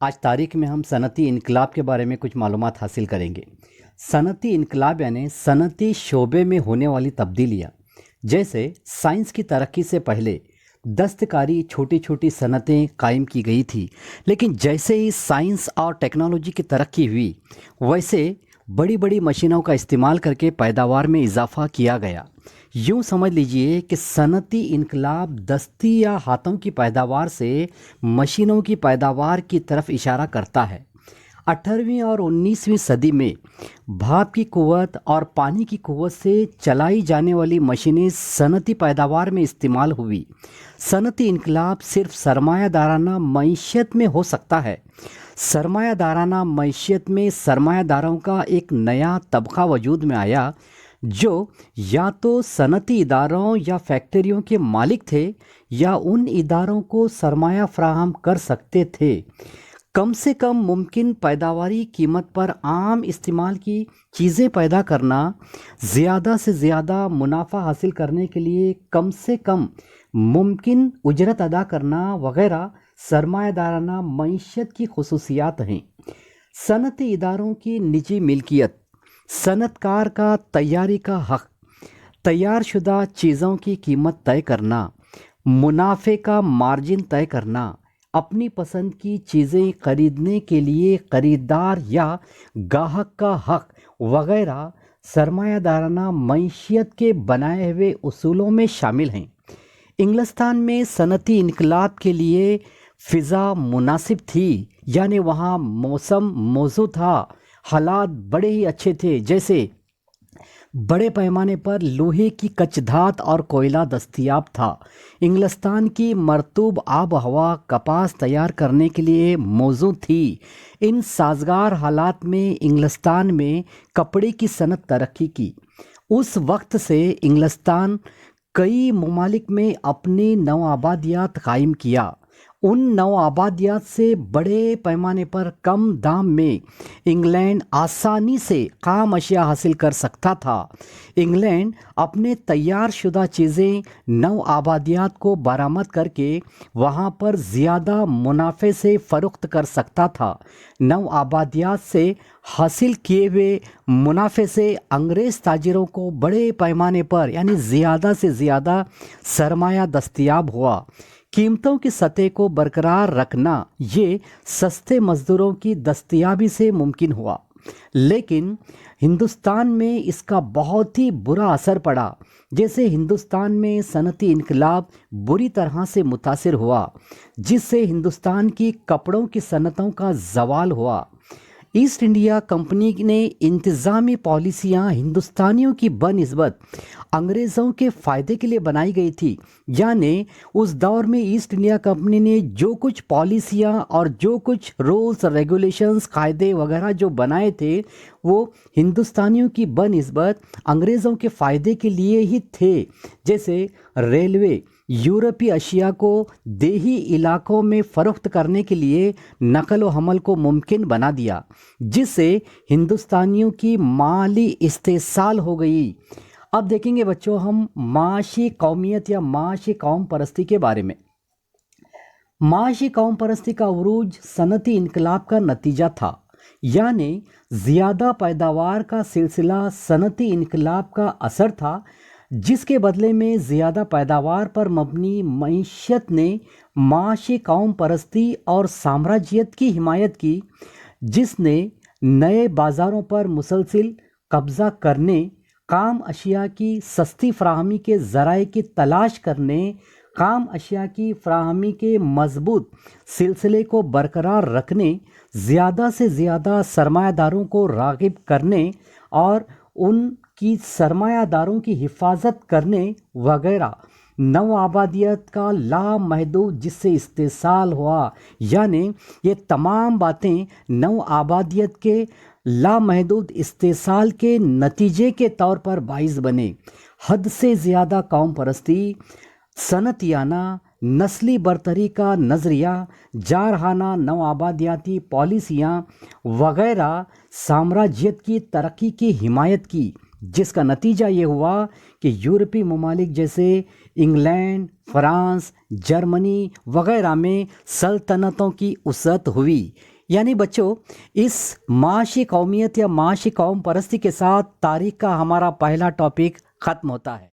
آج تاریخ میں ہم صنعتی انقلاب کے بارے میں کچھ معلومات حاصل کریں گے۔ صنعتی انقلاب یعنی صنعتی شعبے میں ہونے والی تبدیلیاں، جیسے سائنس کی ترقی سے پہلے دستکاری چھوٹی چھوٹی صنعتیں قائم کی گئی تھی، لیکن جیسے ہی سائنس اور ٹیکنالوجی کی ترقی ہوئی، ویسے بڑی بڑی مشینوں کا استعمال کر کے پیداوار میں اضافہ کیا گیا۔ یوں سمجھ لیجئے کہ صنعتی انقلاب دستی یا ہاتھوں کی پیداوار سے مشینوں کی پیداوار کی طرف اشارہ کرتا ہے۔ 18ویں اور 19ویں صدی میں بھاپ کی قوت اور پانی کی قوت سے چلائی جانے والی مشینیں صنعتی پیداوار میں استعمال ہوئی۔ صنعتی انقلاب صرف سرمایہ دارانہ معیشت میں ہو سکتا ہے۔ سرمایہ دارانہ معیشت میں سرمایہ داروں کا ایک نیا طبقہ وجود میں آیا، جو یا تو صنعتی اداروں یا فیکٹریوں کے مالک تھے یا ان اداروں کو سرمایہ فراہم کر سکتے تھے۔ کم سے کم ممکن پیداواری قیمت پر عام استعمال کی چیزیں پیدا کرنا، زیادہ سے زیادہ منافع حاصل کرنے کے لیے کم سے کم ممکن اجرت ادا کرنا وغیرہ سرمایہ دارانہ معیشت کی خصوصیات ہیں۔ صنعتی اداروں کی نجی ملکیت، صنعت کار کا تیاری کا حق، تیار شدہ چیزوں کی قیمت طے کرنا، منافع کا مارجن طے کرنا، اپنی پسند کی چیزیں خریدنے کے لیے خریدار یا گاہک کا حق وغیرہ سرمایہ دارانہ معیشت کے بنائے ہوئے اصولوں میں شامل ہیں۔ انگلستان میں صنعتی انقلاب کے لیے فضا مناسب تھی، یعنی وہاں موسم موزوں تھا، حالات بڑے ہی اچھے تھے، جیسے بڑے پیمانے پر لوہے کی کچ دھات اور کوئلہ دستیاب تھا۔ انگلستان کی مرطوب آب و ہوا کپاس تیار کرنے کے لیے موزوں تھی۔ ان سازگار حالات میں انگلستان میں کپڑے کی صنعت ترقی کی۔ اس وقت سے انگلستان کئی ممالک میں اپنے نوآبادیات قائم کیا۔ ان نوآبادیات سے بڑے پیمانے پر کم دام میں انگلینڈ آسانی سے خام اشیاء حاصل کر سکتا تھا۔ انگلینڈ اپنے تیار شدہ چیزیں نوآبادیات کو برآمد کر کے وہاں پر زیادہ منافع سے فروخت کر سکتا تھا۔ نوآبادیات سے حاصل کیے ہوئے منافع سے انگریز تاجروں کو بڑے پیمانے پر یعنی زیادہ سے زیادہ سرمایہ دستیاب ہوا۔ قیمتوں کی سطح کو برقرار رکھنا یہ سستے مزدوروں کی دستیابی سے ممکن ہوا، لیکن ہندوستان میں اس کا بہت ہی برا اثر پڑا۔ جیسے ہندوستان میں صنعتی انقلاب بری طرح سے متاثر ہوا، جس سے ہندوستان کی کپڑوں کی صنعتوں کا زوال ہوا۔ ایسٹ انڈیا کمپنی نے انتظامی پالیسیاں ہندوستانیوں کی بنسبت انگریزوں کے فائدے کے لیے بنائی گئی تھی، یعنی اس دور میں ایسٹ انڈیا کمپنی نے جو کچھ پالیسیاں اور جو کچھ رولز ریگولیشنز قاعدے وغیرہ جو بنائے تھے وہ ہندوستانیوں کی بنسبت انگریزوں کے فائدے کے لیے ہی تھے۔ جیسے ریلوے یورپی اشیاء کو دیہی علاقوں میں فروخت کرنے کے لیے نقل و حمل کو ممکن بنا دیا، جس سے ہندوستانیوں کی مالی استحصال ہو گئی۔ اب دیکھیں گے بچوں ہم معاشی قومیت یا معاشی قوم پرستی کے بارے میں۔ معاشی قوم پرستی کا عروج صنعتی انقلاب کا نتیجہ تھا، یعنی زیادہ پیداوار کا سلسلہ صنعتی انقلاب کا اثر تھا، جس کے بدلے میں زیادہ پیداوار پر مبنی معیشت نے معاشی قوم پرستی اور سامراجیت کی حمایت کی، جس نے نئے بازاروں پر مسلسل قبضہ کرنے، خام اشیاء کی سستی فراہمی کے ذرائع کی تلاش کرنے، خام اشیاء کی فراہمی کے مضبوط سلسلے کو برقرار رکھنے، زیادہ سے زیادہ سرمایہ داروں کو راغب کرنے اور ان کی سرمایہ داروں کی حفاظت کرنے وغیرہ نوآبادیت کا لامحدود جس سے استحصال ہوا، یعنی یہ تمام باتیں نوآبادیت کے لامحدود استحصال کے نتیجے کے طور پر باعث بنے۔ حد سے زیادہ قوم پرستی، صنعتیانہ نسلی برتری کا نظریہ، جارحانہ نوآبادیاتی پالیسیاں وغیرہ سامراجیت کی ترقی کی حمایت کی، جس کا نتیجہ یہ ہوا کہ یورپی ممالک جیسے انگلینڈ، فرانس، جرمنی وغیرہ میں سلطنتوں کی وسعت ہوئی۔ یعنی بچوں، اس معاشی قومیت یا معاشی قوم پرستی کے ساتھ تاریخ کا ہمارا پہلا ٹاپک ختم ہوتا ہے۔